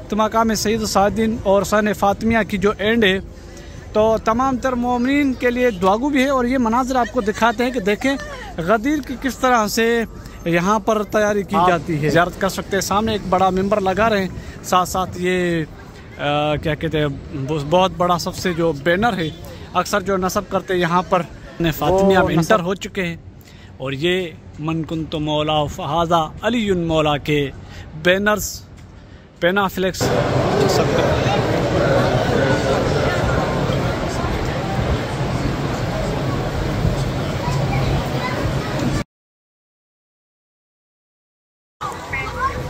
वक्त मकाम सईद सादिन और सन फातिमिया की जो एंड है, तो तमाम तर मोमिन के लिए दुआगू भी है। और ये मनाज़र आपको दिखाते हैं कि देखें गदीर की किस तरह से यहाँ पर तैयारी की जाती है। ज़ियारत कर सकते हैं। सामने एक बड़ा मिंबर लगा रहे हैं, साथ साथ ये क्या कहते हैं बहुत बड़ा सबसे जो बैनर है, अक्सर जो नस्ब करते हैं यहाँ पर फातिमिया में इंटर हो चुके हैं। और ये मन कुन्तु मौला फहाज़ा अलीयुन मौला के बैनर्स पेनाफ्लेक्स सब करते हैं।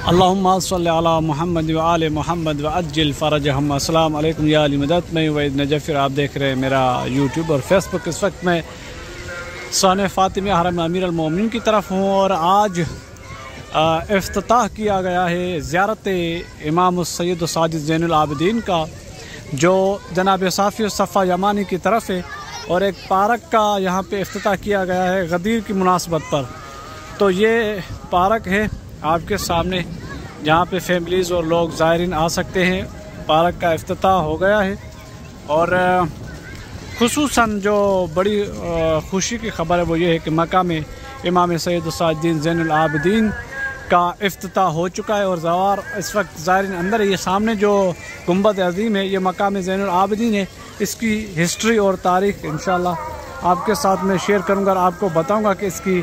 अल्लाहुम्मा सल्लि अला मुहम्मद व आले मुहम्मद व अज्जिल फ़रजहम। अस्सलाम वालेकुम या अली मदद। मैं वहीद नजफ़िर, आप देख रहे हैं मेरा यूट्यूब और फेसबुक। इस वक्त मैं सन फातिमिया हरम अमीर अल मोमिनीन की तरफ हूँ और आज इफ्तिताह किया गया है ज़ियारत इमाम सैयद साजिद ज़ैनुल आबिदीन का, जो जनाब साफ़ी सफ़ा यमानी की तरफ है। और एक पार्क का यहाँ पे इफ्तिताह किया गया है गदीर की मुनासबत पर। तो ये पार्क है आपके सामने, जहाँ पे फैमिलीज़ और लोग ज़ायरीन आ सकते हैं। पार्क का इफ्तिताह हो गया है और खुसूसन जो बड़ी खुशी की खबर है वो ये है कि मकाम इमाम सैयद साजिद ज़ैनुल आबिदीन का इफ्तिताह हो चुका है और ज़वार इस वक्त ज़ायरीन अंदर है। ये सामने जो गुंबद अज़ीम है ये मकाम ज़ैनुल आबिदीन है। इसकी हिस्ट्री और तारीख़ इंशाअल्लाह आपके साथ मैं शेयर करूँगा और आपको बताऊँगा कि इसकी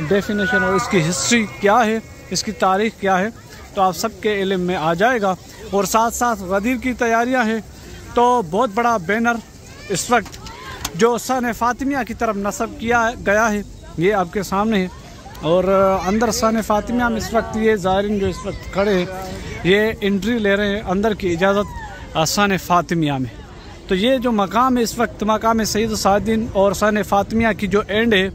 डेफिनेशन और इसकी हिस्ट्री क्या है, इसकी तारीख़ क्या है, तो आप सबके इल्म में आ जाएगा। और साथ साथ गदीर की तैयारियाँ हैं। तो बहुत बड़ा बैनर इस वक्त जो सन फातिमिया की तरफ नस्ब किया गया है ये आपके सामने है। और अंदर सन फातिमिया में इस वक्त ये ज़ायरीन जो इस वक्त खड़े हैं ये एंट्री ले रहे हैं अंदर की इजाज़त सन फातिमिया में। तो ये जो मकाम है इस वक्त मकाम सईद सादिन और सन फातिमिया की जो एंड है,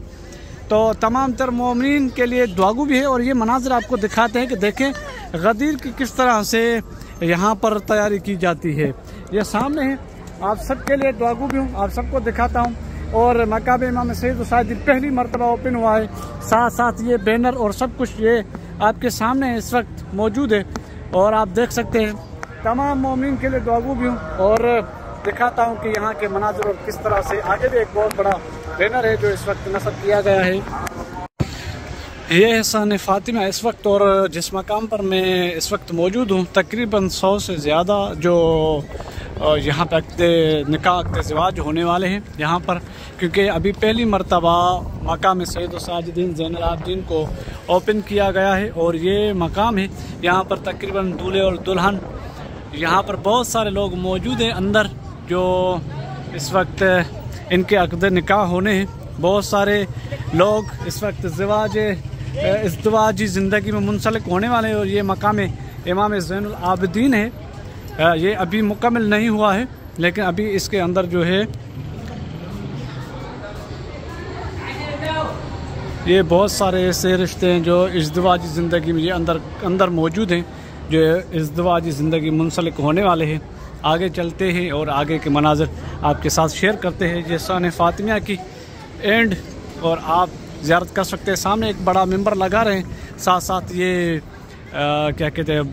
तो तमाम तर मोमिन के लिए दुआगू भी है। और ये मनाज़र आपको दिखाते हैं कि देखें गदीर की किस तरह से यहाँ पर तैयारी की जाती है। ये सामने है, आप सबके लिए दुआगू भी हूँ, आप सबको दिखाता हूँ। और मकाम इमाम सईद सादिन पहली मरतबा ओपन हुआ है। साथ साथ ये बैनर और सब कुछ ये आपके सामने इस वक्त मौजूद है और आप देख सकते हैं। तमाम मोमिन के लिए दुआगू भी हूँ और दिखाता हूँ कि यहाँ के मनाज़र और किस तरह से। आगे भी एक बहुत बड़ा बैनर है जो इस वक्त नस्ब किया गया है। ये है सन फातिमा इस वक्त, और जिस मकाम पर मैं इस वक्त मौजूद हूँ तकरीबन 100 से ज़्यादा जो यहाँ पर निकाह ज़िवाज होने वाले हैं यहाँ पर, क्योंकि अभी पहली मरतबा मकाम सैयद साजिदीन ज़ैनुल आबिदीन को ओपन किया गया है। और ये मकाम है, यहाँ पर तकरीबन दूल्हे और दुल्हन, यहाँ पर बहुत सारे लोग मौजूद हैं अंदर जो इस वक्त इनके अक़द निकाह होने हैं। बहुत सारे लोग इस वक्त इज़्दिवाजी ज़िंदगी में मुंसलिक होने वाले हैं। और ये मकाम इमाम ज़ैनुल आबिदीन है, ये अभी मुकम्मल नहीं हुआ है, लेकिन अभी इसके अंदर जो है ये बहुत सारे ऐसे रिश्ते हैं जो इज़्दिवाजी ज़िंदगी में ये अंदर मौजूद हैं, जो इज़्दिवाजी ज़िंदगी मुंसलिक होने वाले हैं। आगे चलते हैं और आगे के मनाज़र आपके साथ शेयर करते हैं। ये सन फातिमिया की एंड और आप ज़ियारत कर सकते हैं। सामने एक बड़ा मिंबर लगा रहे हैं, साथ साथ ये क्या कहते हैं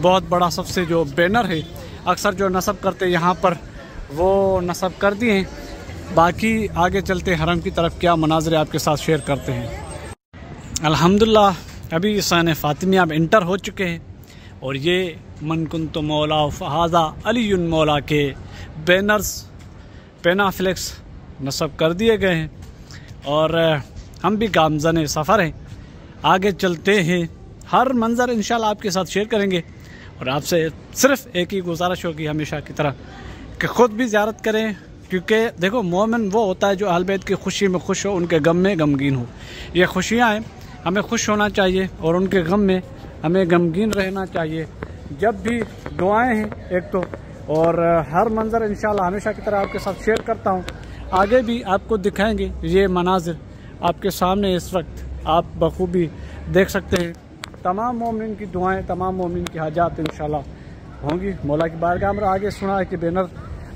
बहुत बड़ा सबसे जो बैनर है, अक्सर जो नस्ब करते हैं यहाँ पर वो नस्ब कर दिए हैं। बाकी आगे चलते हरम की तरफ, क्या मनाज़र आपके साथ शेयर करते हैं। अल्हम्दुलिल्लाह अभी सन फातिमिया में इंटर हो चुके हैं और ये मन कुन्तु मौला फहाज़ा अलीयुन मौला के बैनर्स पेनाफ्लेक्स नस्ब कर दिए गए हैं। और हम भी गामज़न सफ़र हैं, आगे चलते हैं। हर मंज़र इंशाल्लाह आपके साथ शेयर करेंगे। और आपसे सिर्फ़ एक ही गुजारिश होगी हमेशा की तरह कि ख़ुद भी ज़ियारत करें, क्योंकि देखो मोमिन वो होता है जो अहल बैत की खुशी में खुश हो, उनके गम में गमगीन हो। ये खुशियाँ हैं, हमें खुश होना चाहिए और उनके गम में हमें गमगीन रहना चाहिए। जब भी दुआएं हैं एक तो, और हर मंज़र इंशाल्लाह हमेशा की तरह आपके साथ शेयर करता हूँ। आगे भी आपको दिखाएंगे ये मनाज़िर आपके सामने इस वक्त आप बखूबी देख सकते हैं। तमाम मोमिन की दुआएं, तमाम मोमिन की हाजात इंशाल्लाह होंगी मौला की बारगाह में। आगे सुना है कि बैनर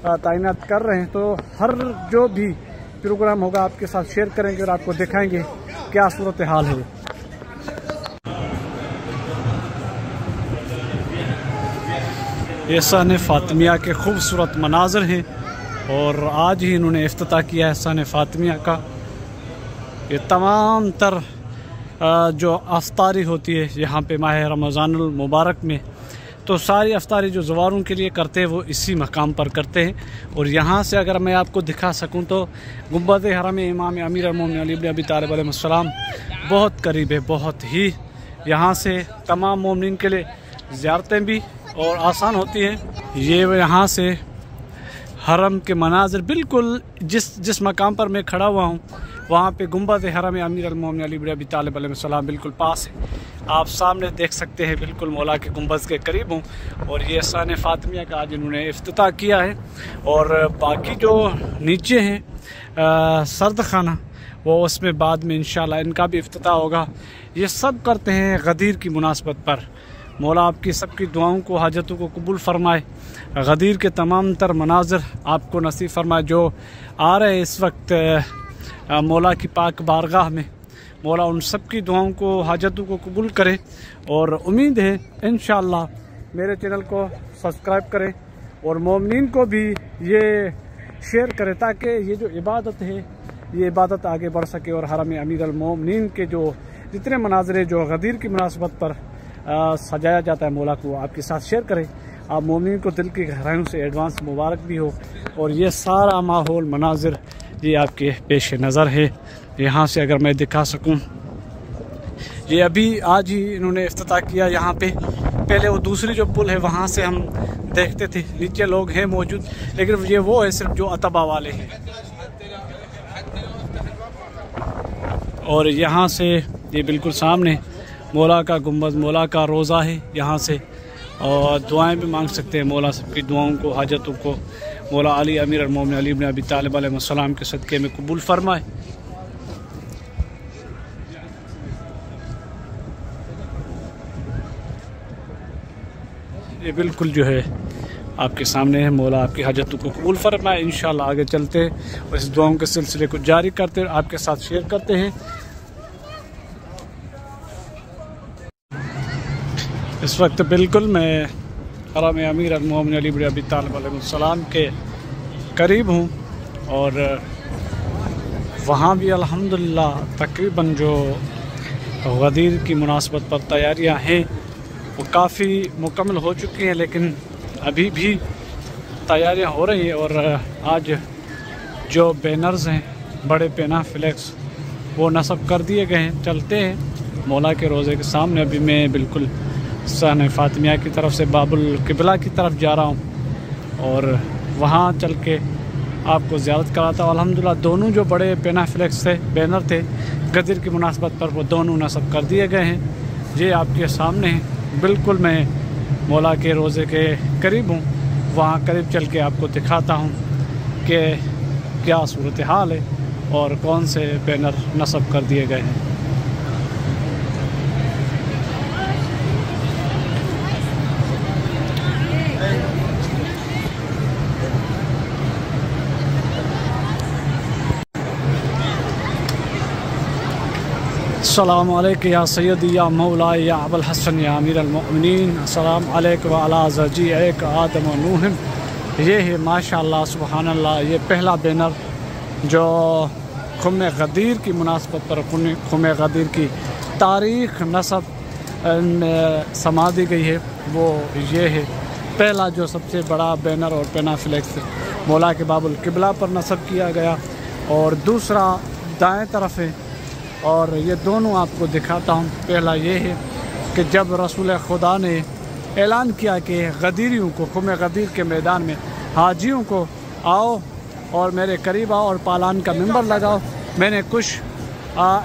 तैनात कर रहे हैं, तो हर जो भी प्रोग्राम होगा आपके साथ शेयर करेंगे और आपको दिखाएंगे क्या सूरत हाल है। ये सहन फ़ातिमिया के खूबसूरत मनाज़र हैं और आज ही इन्होंने इफ्तिताह किया है सहन फ़ातिमिया का। ये तमाम तर जो अफ्तारी होती है यहाँ पे माह रमज़ानुल मुबारक में, तो सारी अफ्तारी जो ज़वारों के लिए करते हैं वो इसी मकाम पर करते हैं। और यहाँ से अगर मैं आपको दिखा सकूँ तो गुंबद हरम इमाम अमीर अल-मोमिनीन अली इब्न अबी तालिब अलैहिस्सलाम बहुत करीब है, बहुत ही। यहाँ से तमाम मोमिनीन के लिए ज़ियारतें भी और आसान होती हैं। ये यहाँ से हरम के मनाज़िर बिल्कुल जिस मकाम पर मैं खड़ा हुआ हूँ वहाँ पे गुंबद हरम अमीर अल-मोमिनीन अली इब्न अबी तालिब अलैहिस्सलाम बिल्कुल पास है। आप सामने देख सकते हैं, बिल्कुल मौला के गुंबद के करीब हूँ। और ये सहन फ़ातिमिया का आज इन्होंने इफ्तिताह किया है। और बाकी जो नीचे हैं सर्द खाना, वो उसमें बाद में इंशाल्लाह इनका भी इफ्तिताह होगा। ये सब करते हैं गदीर की मुनासबत पर। मौला आपकी सबकी दुआओं को, हाजतों को कबूल फरमाए। गदीर के तमाम तर मनाज़िर आपको नसीब फरमाए जो आ रहे हैं इस वक्त मौला की पाक बारगाह में। मौला उन सब की दुआओं को, हाजतों को कबूल करे। और उम्मीद है इंशाअल्लाह मेरे चैनल को सब्सक्राइब करें और मोमिनीन को भी ये शेयर करें ताकि ये जो इबादत है ये इबादत आगे बढ़ सके। और हरम अमीर अल-मोमिनीन के जो जितने मनाज़िर जो गदीर की मुनासबत पर सजाया जाता है मौला को आपके साथ शेयर करें। आप मोमिनीन को दिल की गहराइयों से एडवांस मुबारक भी हो। और ये सारा माहौल मनाज़िर ये आपके पेश नज़र है। यहाँ से अगर मैं दिखा सकूँ, ये अभी आज ही इन्होंने इफ्तिताह किया। यहाँ पे पहले वो दूसरी जो पुल है वहाँ से हम देखते थे, नीचे लोग हैं मौजूद, लेकिन ये वो है सिर्फ जो अतबा वाले हैं। और यहाँ से ये बिल्कुल सामने मौला का गुंबद, मौला का रोज़ा है यहाँ से। और दुआएं भी मांग सकते हैं। मौला सबकी दुआओं को, हाजतों को मौला अली अमीर अल-मोमिनीन अली इब्न अबी तालिब अलैहिस्सलाम के सदक़े में कबूल फरमाए। ये बिल्कुल जो है आपके सामने है। मौला आपकी हाजतों को कबूल फरमाए। इंशाअल्लाह आगे चलते हैं और इस दुआओं के सिलसिले को जारी करते हैं, आपके साथ शेयर करते हैं। इस वक्त बिल्कुल मैं हरम अमीर अल-मोमिनीन अली इब्न अबी तालिब अलैहिस्सलाम के करीब हूँ। और वहाँ भी अल्हम्दुलिल्लाह तकरीबन जो गदीर की मुनासबत पर तैयारियाँ हैं वो काफ़ी मुकम्मल हो चुकी हैं, लेकिन अभी भी तैयारियाँ हो रही हैं। और आज जो बैनर्स हैं, बड़े पेना फ्लैक्स, वो नस्ब कर दिए गए हैं। चलते हैं मौला के रोज़े के सामने। अभी मैं बिल्कुल सहन फ़ातिमिया की तरफ से बाबुल क़िबला की तरफ जा रहा हूँ और वहाँ चल के आपको ज़ियारत कराता हूँ। अल्हम्दुलिल्लाह दोनों जो बड़े पेना फ्लैक्स थे, बैनर थे गदीर की मुनासबत पर, वो दोनों नस्ब कर दिए गए हैं। ये आपके सामने हैं। बिल्कुल मैं मौला के रोज़े के करीब हूँ, वहाँ करीब चल के आपको दिखाता हूँ कि क्या सूरत हाल है और कौन से बैनर नस्ब कर दिए गए हैं। अस्सलाम वालेकुम या सैयदी या मौला या अबुल हसन या अमीर अल-मोमिनीन, अस्सलाम वालेकुम व अला ज़जी एक आदम व नूह। ये है माशाअल्लाह सुबहानल्लाह, ये पहला बैनर जो खुम गदीर की मुनासबत पर, खुम गदीर की तारीख़ नस्ब समा दी गई है, वो ये है। पहला जो सबसे बड़ा बैनर और पेना फ्लैक्स मौला के बाबुल क़िबला पर नस्ब किया गया, और दूसरा दाएं तरफ है। और ये दोनों आपको दिखाता हूँ। पहला ये है कि जब रसूल खुदा ने ऐलान किया कि गदीरियों को, खुम गदीर के मैदान में हाजियों को आओ और मेरे करीब आओ और पालान का मिंबर लगाओ, मैंने कुछ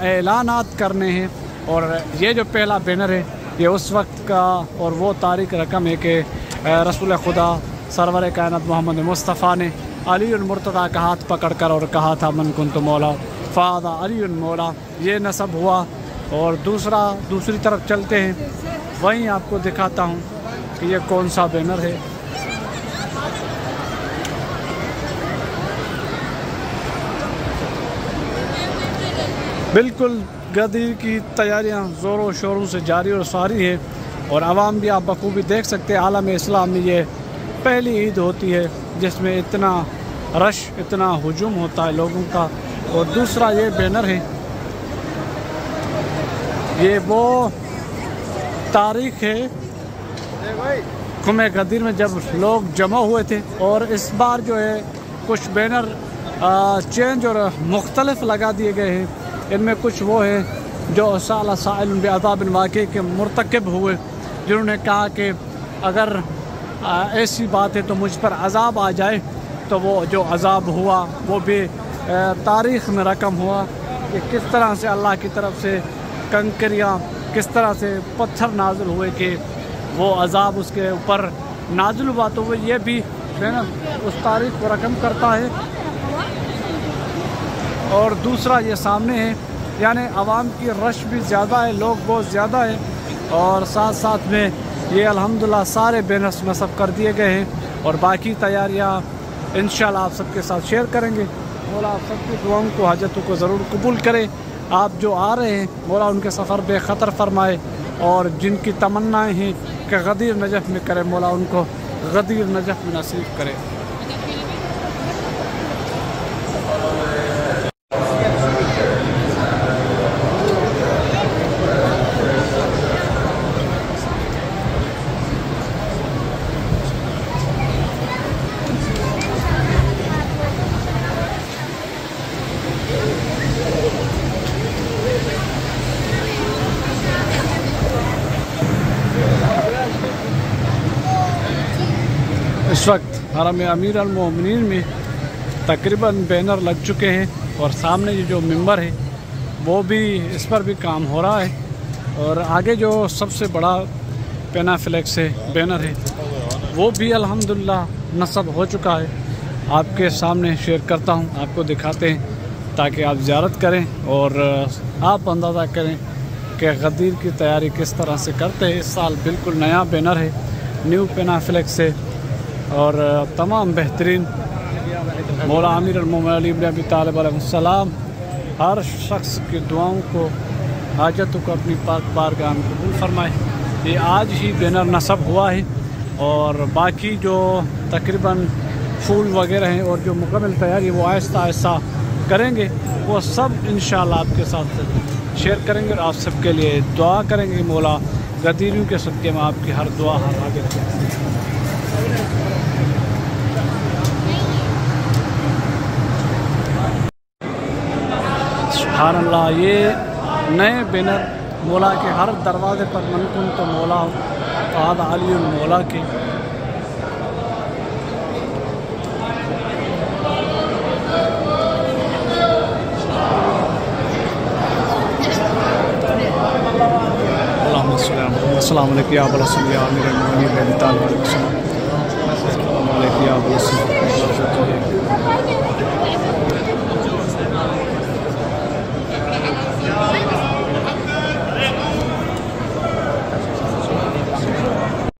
ऐलानात करने हैं। और ये जो पहला बैनर है ये उस वक्त का और वो तारीख़ रकम है कि रसूल खुदा सरवर कायनात मोहम्मद मुस्तफ़ा ने अली मुर्तज़ा का हाथ पकड़कर और कहा था मन कुंत मौला फ़ादा अली मौला, ये नस्ब हुआ। और दूसरी तरफ चलते हैं, वहीं आपको दिखाता हूँ कि ये कौन सा बैनर है। बिल्कुल गदीर की तैयारियां ज़ोरों शोरों से जारी और सारी है, और आवाम भी आप बखूबी देख सकते हैं। आलम इस्लाम में ये पहली ईद होती है जिसमें इतना रश, इतना हुजूम होता है लोगों का। और दूसरा ये बैनर है, ये वो तारीख है कुमे गदीर में जब लोग जमा हुए थे। और इस बार जो है कुछ बैनर चेंज और मुख्तलिफ लगा दिए गए हैं। इनमें कुछ वो है जो साला साइल बेअज़ाबिन वाक़े के मुर्तकिब हुए, जिन्होंने कहा कि अगर ऐसी बात है तो मुझ पर अज़ाब आ जाए। तो वो जो अज़ाब हुआ वो भी तारीख़ में रकम हुआ कि किस तरह से अल्लाह की तरफ से कंकरियाँ, किस तरह से पत्थर नाज़िल हुए कि वो अज़ाब उसके ऊपर नाज़िल हुआ। तो वो ये भी है ना उस तारीख़ को रकम करता है। और दूसरा ये सामने है, यानी आवाम की रश भी ज़्यादा है, लोग बहुत ज़्यादा है। और साथ साथ में ये अल्हम्दुलिल्लाह सारे बैनर्स नस्ब कर दिए गए हैं और बाकी तैयारियाँ इंशाल्लाह आप सबके साथ शेयर करेंगे। मौला आप सबकी दुआओं को, हाजतों को ज़रूर कबूल करे। आप जो आ रहे हैं मौला उनके सफ़र बेख़तर फरमाए, और जिनकी तमन्नाएँ हैं कि गदीर नजफ़ में करे, मौला उनको गदीर नजफ़ में नसीब करे। इस वक्त हरम अमीर अल मोमिनीन में तकरीबन बैनर लग चुके हैं और सामने ये जो मिंबर है वो भी, इस पर भी काम हो रहा है। और आगे जो सबसे बड़ा पेनाफ्लेक्स है, बैनर है, वो भी अल्हम्दुलिल्लाह नस्ब हो चुका है। आपके सामने शेयर करता हूँ, आपको दिखाते हैं ताकि आप ज़ियारत करें और आप अंदाज़ा करें कि गदीर की तैयारी किस तरह से करते हैं। इस साल बिल्कुल नया बैनर है, न्यू पेनाफ्लेक्स है और तमाम बेहतरीन। मौला आमिर अल-मोमिनीन अली इब्न अबी तालिब अलैहिस्सलाम हर शख्स की दुआओं को, हाजतों को अपनी पाक बारगाह में कबूल फरमाए। ये आज ही बैनर नस्ब हुआ है और बाकी जो तकरीबन फूल वगैरह हैं और जो मुकम्मल तैयारी वो आहिस्ता आहिस्ता करेंगे, वो सब इंशाअल्लाह आपके साथ शेयर करेंगे और आप सबके लिए दुआ करेंगे। मौला गदीरियों के सदक़े में आपकी हर दुआ, हर हाजत सुभान अल्लाह। ये नए बैनर मौला के हर दरवाज़े पर मनकुन तो मौला फ़ाद अली मौला के अस्सलाम वालेकुम या अबू हसन या अमीर अल-मोमिनीन अबी तालिब अलैहिस्सलाम।